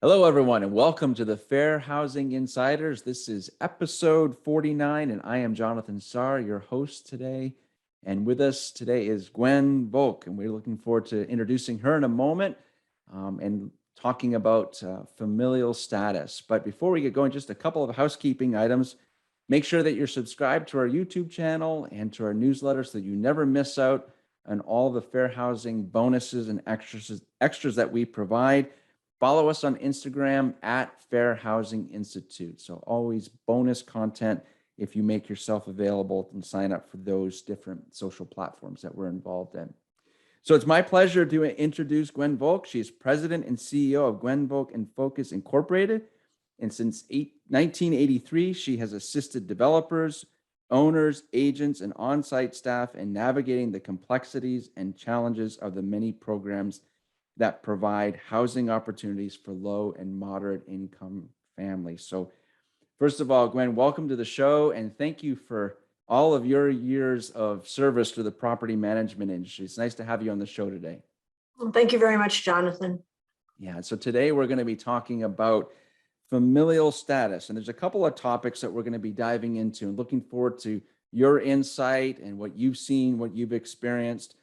Hello, everyone, and welcome to the Fair Housing Insiders. This is episode 49, and I am Jonathan Sarr, your host today. And with us today is Gwen Volk, and we're looking forward to introducing her in a moment and talking about familial status. But before we get going, just a couple of housekeeping items. Make sure that you're subscribed to our YouTube channel and to our newsletter so that you never miss out on all the fair housing bonuses and extras that we provide. Follow us on Instagram at Fair Housing Institute. So always bonus content if you make yourself available and sign up for those different social platforms that we're involved in. So it's my pleasure to introduce Gwen Volk. She is president and CEO of Gwen Volk and Focus Incorporated. And since 1983, she has assisted developers, owners, agents, and on-site staff in navigating the complexities and challenges of the many programs that provide housing opportunities for low and moderate income families. So first of all, Gwen, welcome to the show, and thank you for all of your years of service to the property management industry. It's nice to have you on the show today. Well, thank you very much, Jonathan. Yeah, so today we're going to be talking about familial status, and there's a couple of topics that we're going to be diving into and looking forward to your insight and what you've seen, what you've experienced.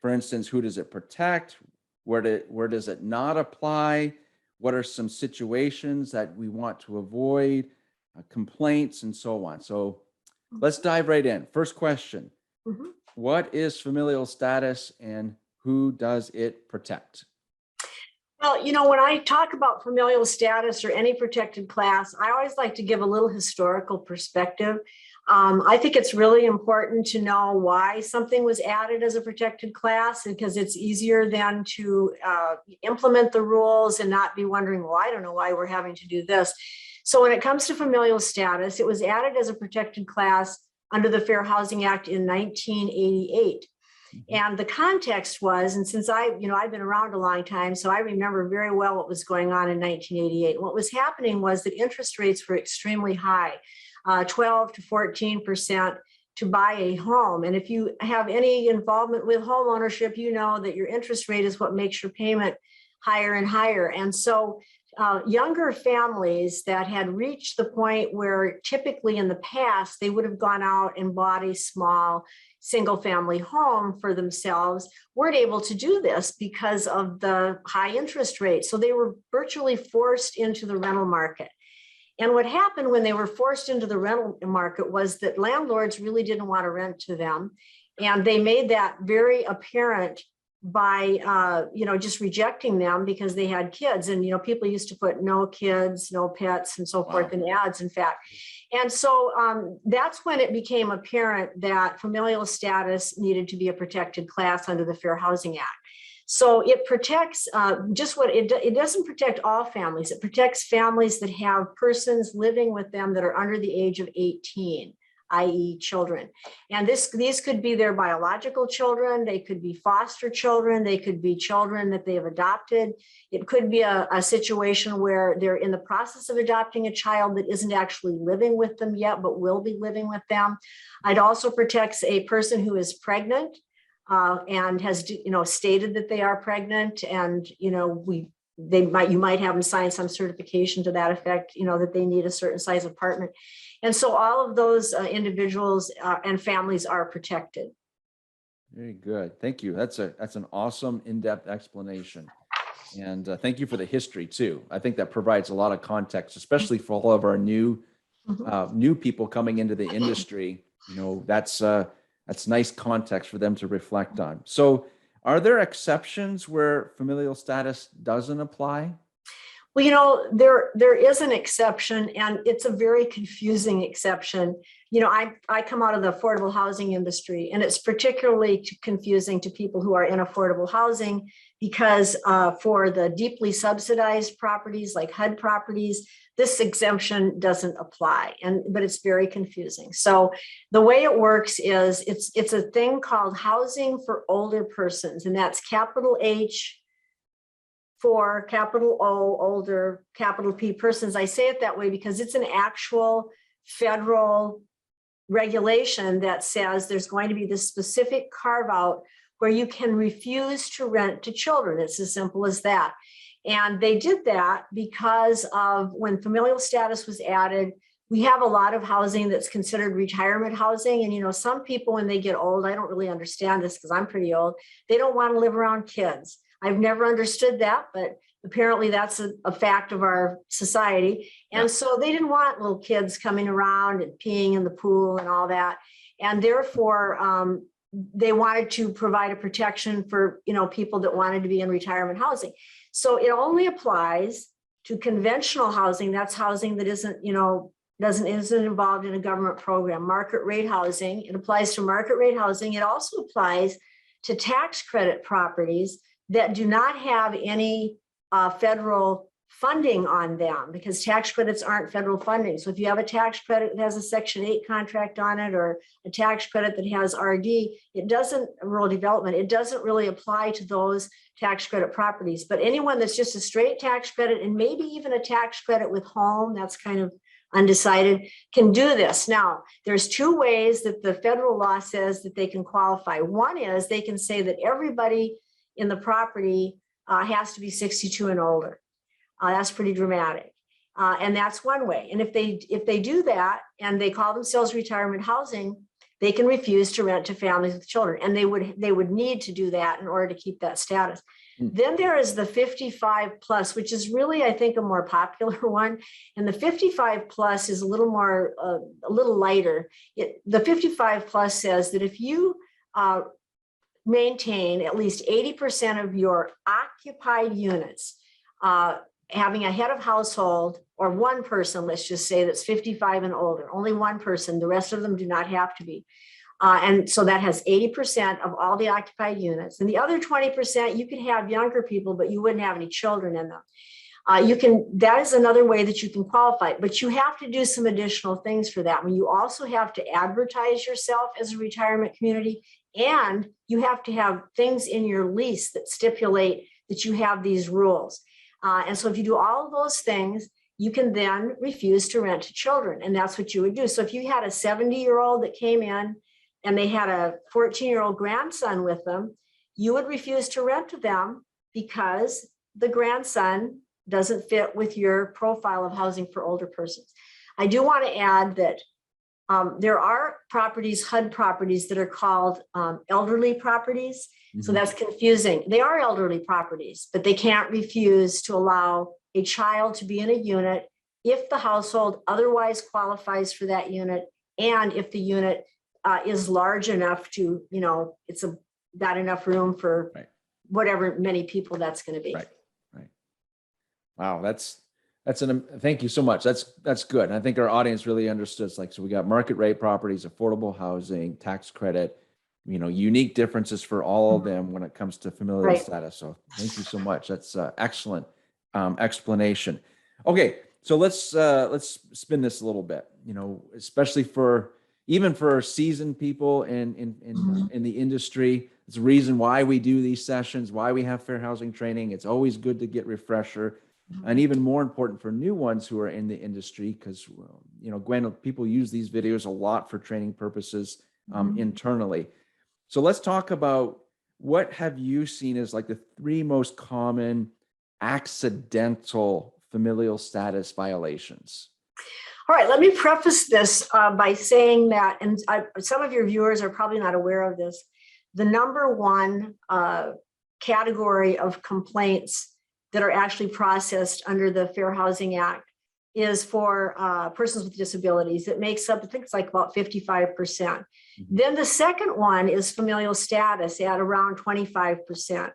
For instance, who does it protect? Where does it not apply? What are some situations that we want to avoid, complaints, and so on? So let's dive right in. First question, What is familial status and who does it protect? Well, when I talk about familial status or any protected class, I always like to give a little historical perspective. I think it's really important to know why something was added as a protected class, because it's easier then to implement the rules and not be wondering, well, I don't know why we're having to do this. So when it comes to familial status, it was added as a protected class under the Fair Housing Act in 1988. And the context was, and since I've been around a long time, so I remember very well what was going on in 1988. What was happening was that interest rates were extremely high. 12 to 14% to buy a home. And if you have any involvement with home ownership, you know that your interest rate is what makes your payment higher and higher. And so younger families that had reached the point where typically in the past, they would have gone out and bought a small single family home for themselves, weren't able to do this because of the high interest rate. So they were virtually forced into the rental market. And what happened when they were forced into the rental market was that landlords really didn't want to rent to them. And they made that very apparent by, just rejecting them because they had kids. And, people used to put no kids, no pets, and so forth in ads, in fact. And so that's when it became apparent that familial status needed to be a protected class under the Fair Housing Act. So it protects it doesn't protect all families. It protects families that have persons living with them that are under the age of 18, i.e. children. And these could be their biological children. They could be foster children. They could be children that they have adopted. It could be a situation where they're in the process of adopting a child that isn't actually living with them yet, but will be living with them. It also protects a person who is pregnant and has stated that they are pregnant, and you might have them sign some certification to that effect, that they need a certain size apartment, and so all of those individuals and families are protected. Very good, thank you. That's an awesome in-depth explanation, and thank you for the history too. I think that provides a lot of context, especially for all of our new people coming into the industry. That's nice context for them to reflect on. So are there exceptions where familial status doesn't apply? Well, there is an exception, and it's a very confusing exception. I come out of the affordable housing industry, and it's particularly confusing to people who are in affordable housing because for the deeply subsidized properties like HUD properties, this exemption doesn't apply, but it's very confusing. So the way it works is it's a thing called housing for older persons, and that's capital H for capital O, older, capital P persons. I say it that way because it's an actual federal regulation that says there's going to be this specific carve out where you can refuse to rent to children. It's as simple as that. And they did that because of when familial status was added. We have a lot of housing that's considered retirement housing. And, some people, when they get old, I don't really understand this because I'm pretty old, they don't want to live around kids. I've never understood that, but apparently that's a fact of our society. And so they didn't want little kids coming around and peeing in the pool and all that. And therefore, they wanted to provide a protection for, people that wanted to be in retirement housing. So it only applies to conventional housing. That's housing that isn't involved in a government program. Market rate housing, it applies to market rate housing. It also applies to tax credit properties that do not have any federal funding on them, because tax credits aren't federal funding. So if you have a tax credit that has a Section 8 contract on it, or a tax credit that has RD, rural development, it doesn't really apply to those tax credit properties. But anyone that's just a straight tax credit, and maybe even a tax credit with home, that's kind of undecided, can do this. Now, there's two ways that the federal law says that they can qualify. One is they can say that everybody in the property has to be 62 and older. That's pretty dramatic. And that's one way. And if they do that and they call themselves retirement housing, they can refuse to rent to families with children. And they would need to do that in order to keep that status. Then there is the 55 plus, which is really, I think, a more popular one. And the 55 plus is a little lighter. The 55 plus says that if you maintain at least 80% of your occupied units, having a head of household, or one person, let's just say, that's 55 and older, only one person, the rest of them do not have to be. And so that has 80% of all the occupied units. And the other 20%, you could have younger people, but you wouldn't have any children in them. That is another way that you can qualify, but you have to do some additional things for that. You also have to advertise yourself as a retirement community, and you have to have things in your lease that stipulate that you have these rules. And so if you do all of those things, you can then refuse to rent to children. And that's what you would do. So if you had a 70-year-old that came in and they had a 14-year-old grandson with them, you would refuse to rent to them because the grandson doesn't fit with your profile of housing for older persons. I do want to add that there are properties, HUD properties, that are called elderly properties. So that's confusing. They are elderly properties, but they can't refuse to allow a child to be in a unit if the household otherwise qualifies for that unit, and if the unit is large enough to, it's got enough room for whatever many people that's going to be. Right. Wow, thank you so much. That's good. And I think our audience really understood. So we got market rate properties, affordable housing, tax credit, unique differences for all of them when it comes to familial status. So thank you so much. That's excellent explanation. Okay, so let's spin this a little bit. Especially for seasoned people in the industry. It's a reason why we do these sessions, why we have fair housing training. It's always good to get refresher, and even more important for new ones who are in the industry, because Gwen, people use these videos a lot for training purposes internally. So let's talk about, what have you seen as like the 3 most common accidental familial status violations? All right, let me preface this by saying that, and some of your viewers are probably not aware of this, the number one category of complaints that are actually processed under the Fair Housing Act is for persons with disabilities. It makes up, I think it's like about 55%. Then the second one is familial status at around 25%.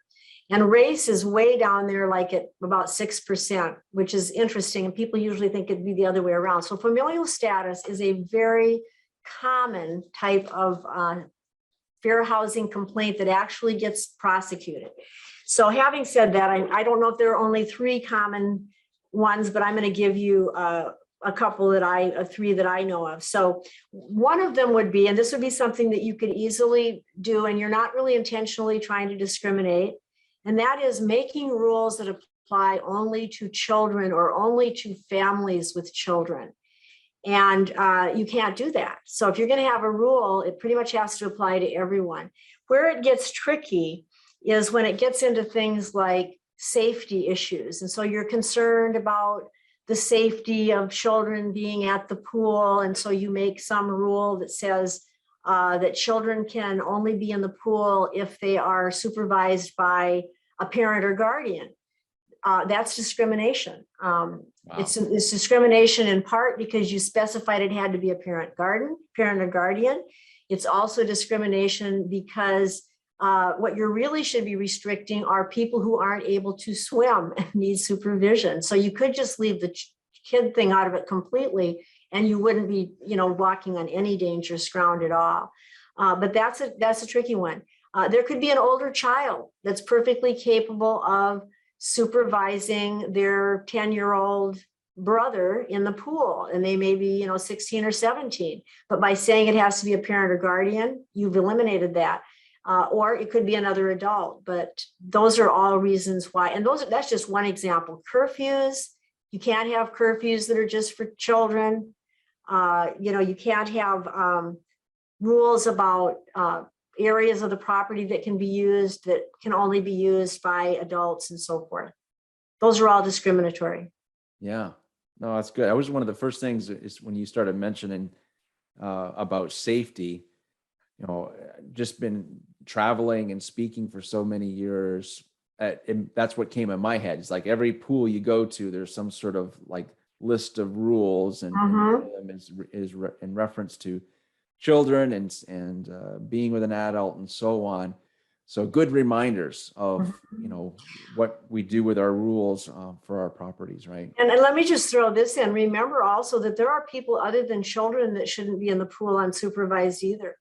And race is way down there, like at about 6%, which is interesting. And people usually think it'd be the other way around. So familial status is a very common type of fair housing complaint that actually gets prosecuted. So having said that, I don't know if there are only 3 common ones, but I'm going to give you a couple that 3 that I know of. So one of them would be, and this would be something that you could easily do, and you're not really intentionally trying to discriminate, and that is making rules that apply only to children or only to families with children. And you can't do that. So if you're going to have a rule, it pretty much has to apply to everyone. Where it gets tricky is when it gets into things like safety issues. And so you're concerned about the safety of children being at the pool. And so you make some rule that says that children can only be in the pool if they are supervised by a parent or guardian. That's discrimination. Wow. It's discrimination in part because you specified it had to be a parent or guardian. It's also discrimination because what you really should be restricting are people who aren't able to swim and need supervision. So you could just leave the kid thing out of it completely, and you wouldn't be, walking on any dangerous ground at all. But that's a tricky one. There could be an older child that's perfectly capable of supervising their 10-year-old brother in the pool, and they may be 16 or 17, but by saying it has to be a parent or guardian, you've eliminated that. Or it could be another adult, but those are all reasons why. And that's just one example. Curfews, you can't have curfews that are just for children. You can't have rules about areas of the property that can be used that can only be used by adults and so forth. Those are all discriminatory. Yeah, no, that's good. That was one of the first things is when you started mentioning about safety. Just been traveling and speaking for so many years. And that's what came in my head. It's like every pool you go to, there's some sort of like list of rules, and one of them is in reference to children and being with an adult and so on. So good reminders of what we do with our rules for our properties, right? And let me just throw this in. Remember also that there are people other than children that shouldn't be in the pool unsupervised either.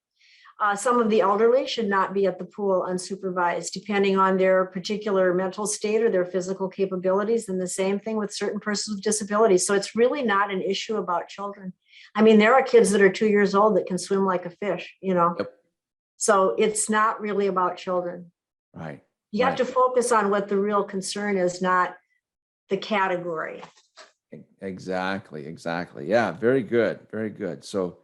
Some of the elderly should not be at the pool unsupervised, depending on their particular mental state or their physical capabilities. And the same thing with certain persons with disabilities. So it's really not an issue about children. I mean, there are kids that are 2 years old that can swim like a fish, Yep. So it's not really about children. Right. You have to focus on what the real concern is, not the category. Exactly. Yeah, very good. Very good. So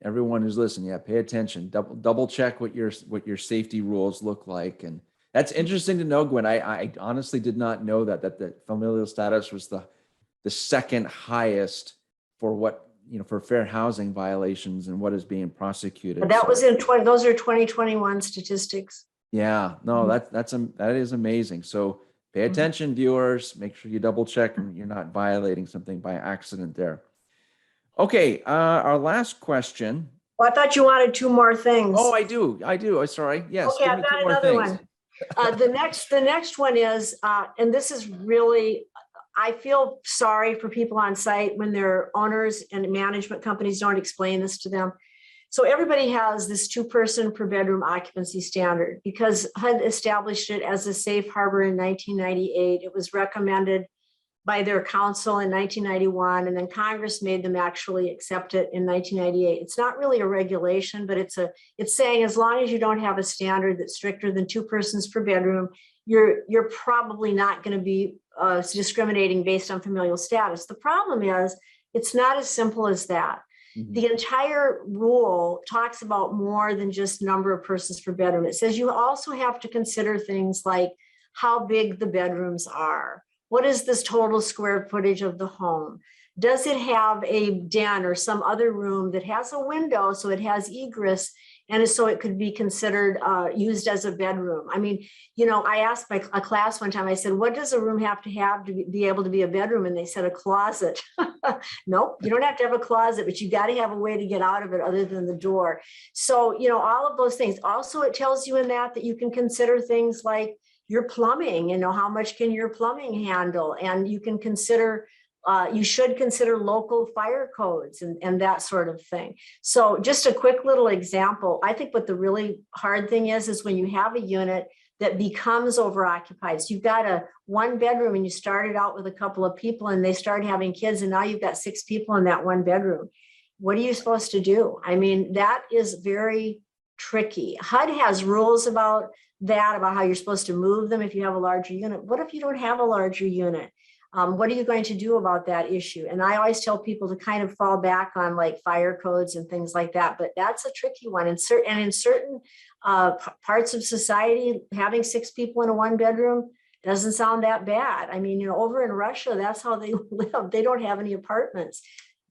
everyone who's listening, pay attention, double check what your safety rules look like. And that's interesting to know, Gwen. I honestly did not know that the familial status was the second highest for what, for fair housing violations and what is being prosecuted. But that was those are 2021 statistics. Yeah, no, that is amazing. So pay attention, viewers, make sure you double check and you're not violating something by accident there. Okay, our last question. Well, I thought you wanted two more things. Oh, I do. Oh, sorry. Yes. Okay, I've got another one. The next one is, and this is really, I feel sorry for people on site when their owners and management companies don't explain this to them. So everybody has this 2-person per bedroom occupancy standard because HUD established it as a safe harbor in 1998. It was recommended by their council in 1991, and then Congress made them actually accept it in 1998. It's not really a regulation, but it's saying as long as you don't have a standard that's stricter than 2 persons per bedroom, you're probably not going to be discriminating based on familial status. The problem is it's not as simple as that. Mm-hmm. The entire rule talks about more than just number of persons per bedroom. It says you also have to consider things like how big the bedrooms are. What is this total square footage of the home? Does it have a den or some other room that has a window so it has egress and so it could be considered used as a bedroom? I mean, I asked a class one time, I said, what does a room have to be able to be a bedroom? And they said a closet. Nope, you don't have to have a closet, but you got to have a way to get out of it other than the door. So, all of those things. Also, it tells you in that you can consider things like your plumbing, how much can your plumbing handle? And you can consider, you should consider local fire codes and that sort of thing. So just a quick little example. I think what the really hard thing is when you have a unit that becomes overoccupied. So you've got a 1 bedroom and you started out with a couple of people and they start having kids and now you've got 6 people in that 1 bedroom. What are you supposed to do? I mean, that is very tricky. HUD has rules about how you're supposed to move them if you have a larger unit. What if you don't have a larger unit? What are you going to do about that issue? And I always tell people to kind of fall back on like fire codes and things like that, but that's a tricky one. And in certain parts of society, having 6 people in a 1 bedroom Doesn't sound that bad. I mean, over in Russia, that's how they live. They don't have any apartments.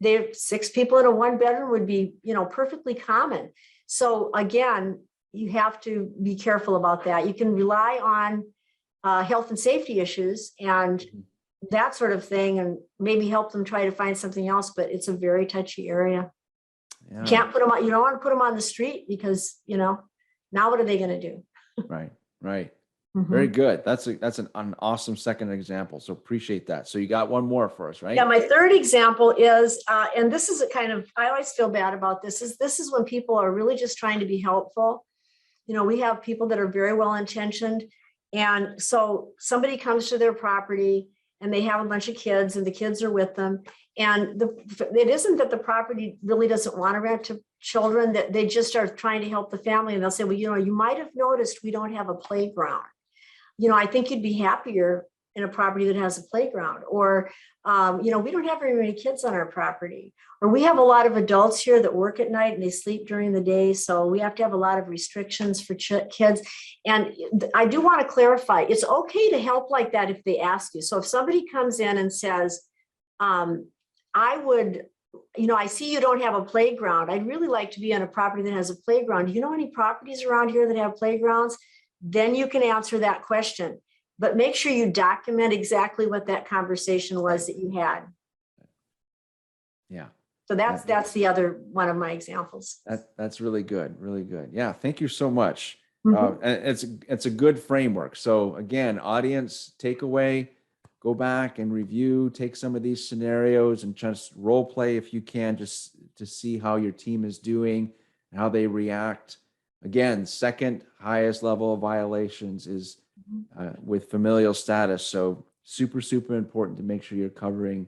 They have 6 people in a 1-bedroom would be, perfectly common. So again, you have to be careful about that. You can rely on health and safety issues and that sort of thing, and maybe help them try to find something else, but it's a very touchy area. Yeah. You can't put them on, you don't want to put them on the street because, now what are they going to do? Right. Right. Mhm. Very good. That's an awesome second example. So appreciate that. So you got one more for us, right? Yeah, my third example is, and this is a kind of, I always feel bad about this, is when people are really just trying to be helpful. We have people that are very well intentioned. And so somebody comes to their property and they have a bunch of kids and the kids are with them. And it isn't that the property really doesn't want to rent to children, that they just are trying to help the family. And they'll say, well, you might have noticed we don't have a playground. I think you'd be happier in a property that has a playground, or, we don't have very many kids on our property, or we have a lot of adults here that work at night and they sleep during the day. So we have to have a lot of restrictions for kids. And I do want to clarify, it's okay to help like that if they ask you. So if somebody comes in and says, I would, I see you don't have a playground. I'd really like to be on a property that has a playground. Do you know any properties around here that have playgrounds? Then you can answer that question, but make sure you document exactly what that conversation was that you had. Yeah. So that's the other one of my examples. That's really good. Really good. Yeah. Thank you so much. Mhm. And it's a good framework. So again, audience takeaway, go back and review, take some of these scenarios and just role play if you can, just to see how your team is doing and how they react. Again, second highest level of violations is with familial status. So super, super important to make sure you're covering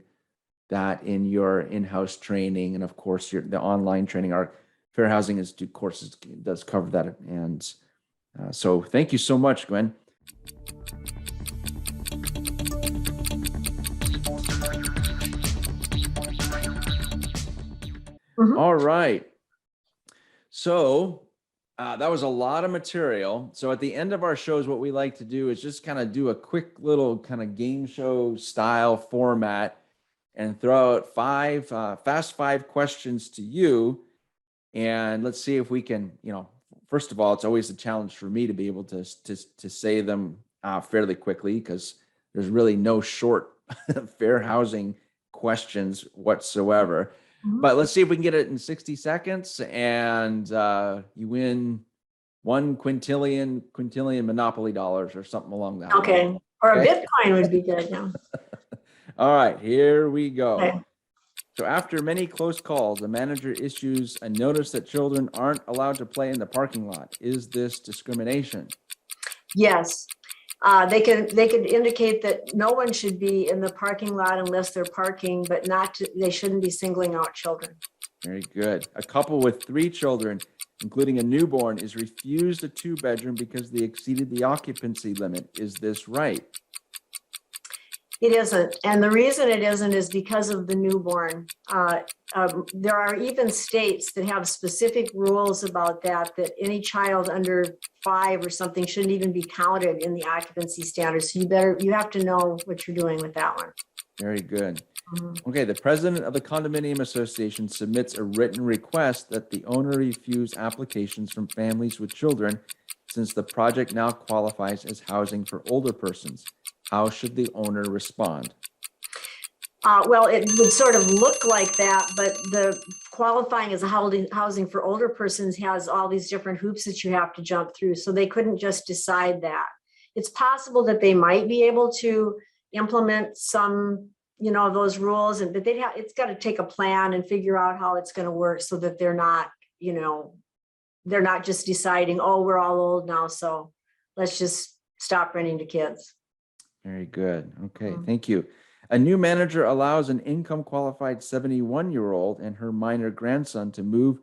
that in your in-house training. And of course, the online training. Our Fair Housing Institute courses does cover that. And so thank you so much, Gwen. Mhm. All right. So that was a lot of material. So at the end of our shows, what we like to do is just kind of do a quick little kind of game show style format and throw out fast 5 questions to you. And let's see if we can, first of all, it's always a challenge for me to be able to say them fairly quickly, because there's really no short fair housing questions whatsoever. Mhm. But let's see if we can get it in 60 seconds and you win 1 quintillion Monopoly dollars or something along that line. Okay. Or a Okay. Bitcoin would be good. Yeah. All right, here we go. Okay. So after many close calls, the manager issues a notice that children aren't allowed to play in the parking lot. Is this discrimination? Yes. They could indicate that no one should be in the parking lot unless they're parking, but they shouldn't be singling out children. Very good. A couple with 3 children, including a newborn, is refused a 2-bedroom because they exceeded the occupancy limit. Is this right? It isn't. And the reason it isn't is because of the newborn. There are even states that have specific rules about that any child under 5 or something shouldn't even be counted in the occupancy standards. So you have to know what you're doing with that one. Very good. Mhm. Okay, the president of the condominium association submits a written request that the owner refuse applications from families with children, since the project now qualifies as housing for older persons. How should the owner respond? Well, it would sort of look like that, but the qualifying as a housing for older persons has all these different hoops that you have to jump through. So they couldn't just decide that. It's possible that they might be able to implement some, those rules, but it's got to take a plan and figure out how it's going to work so that they're not just deciding, oh, we're all old now, so let's just stop renting to kids. Very good. Okay, thank you. A new manager allows an income qualified 71-year-old and her minor grandson to move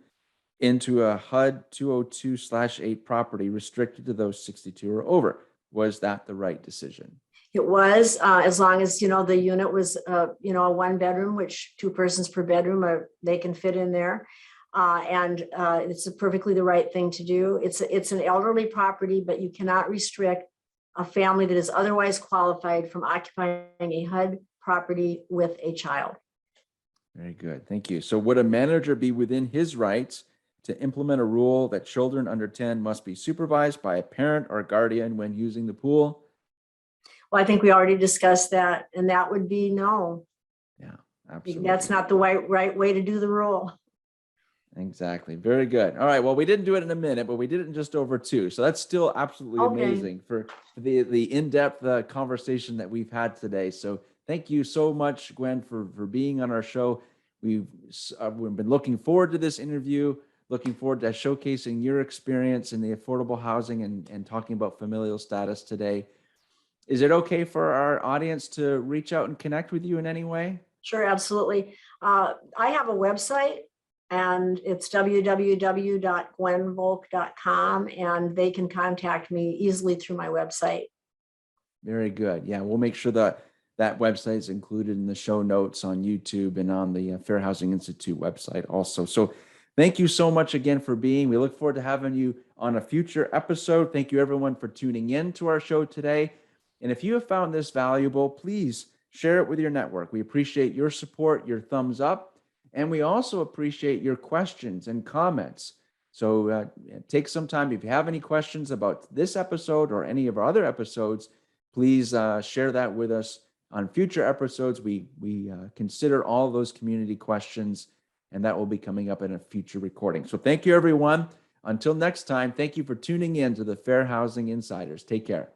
into a HUD 202/8 property restricted to those 62 or over. Was that the right decision? It was, as long as, the unit was, a 1-bedroom, which 2 persons per bedroom, they can fit in there. And it's perfectly the right thing to do. It's an elderly property, but you cannot restrict a family that is otherwise qualified from occupying a HUD property with a child. Very good. Thank you. So would a manager be within his rights to implement a rule that children under 10 must be supervised by a parent or guardian when using the pool? Well, I think we already discussed that, and that would be no. Yeah, absolutely. That's not the right way to do the rule. Exactly. Very good. All right. Well, we didn't do it in a minute, but we did it in just over 2. So that's still absolutely Okay. amazing for the in-depth conversation that we've had today. So thank you so much, Gwen, for being on our show. We've been looking forward to this interview, looking forward to showcasing your experience in the affordable housing and talking about familial status today. Is it okay for our audience to reach out and connect with you in any way? Sure, absolutely. I have a website, and it's www.gwenvolk.com, and they can contact me easily through my website. Very good. Yeah, we'll make sure that that website is included in the show notes on YouTube and on the Fair Housing Institute website also. So thank you so much again for being. We look forward to having you on a future episode. Thank you everyone for tuning in to our show today. And if you have found this valuable, please share it with your network. We appreciate your support, your thumbs up, and we also appreciate your questions and comments. So take some time. If you have any questions about this episode or any of our other episodes, please share that with us on future episodes. We consider all those community questions, and that will be coming up in a future recording. So thank you, everyone. Until next time, thank you for tuning in to the Fair Housing Insiders. Take care.